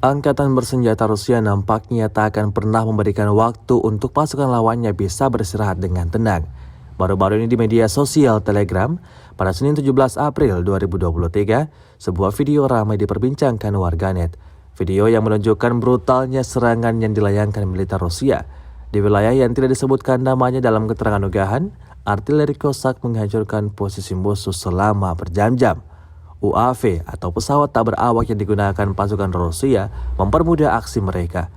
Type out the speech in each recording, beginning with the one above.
Angkatan bersenjata Rusia nampaknya tak akan pernah memberikan waktu untuk pasukan lawannya bisa beristirahat dengan tenang. Baru-baru ini di media sosial Telegram, pada Senin 17 April 2023, sebuah video ramai diperbincangkan warganet. Video yang menunjukkan brutalnya serangan yang dilayangkan militer Rusia di wilayah yang tidak disebutkan namanya dalam keterangan unggahan. Artileri Cossack menghancurkan posisi musuh selama berjam-jam. UAV atau pesawat tak berawak yang digunakan pasukan Rusia mempermudah aksi mereka.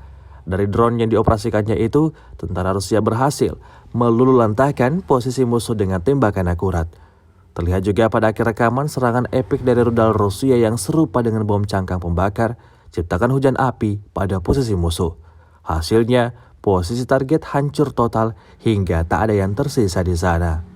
Dari drone yang dioperasikannya itu, tentara Rusia berhasil meluluhlantahkan posisi musuh dengan tembakan akurat. Terlihat juga pada akhir rekaman serangan epik dari rudal Rusia yang serupa dengan bom cangkang pembakar ciptakan hujan api pada posisi musuh. Hasilnya, posisi target hancur total hingga tak ada yang tersisa di sana.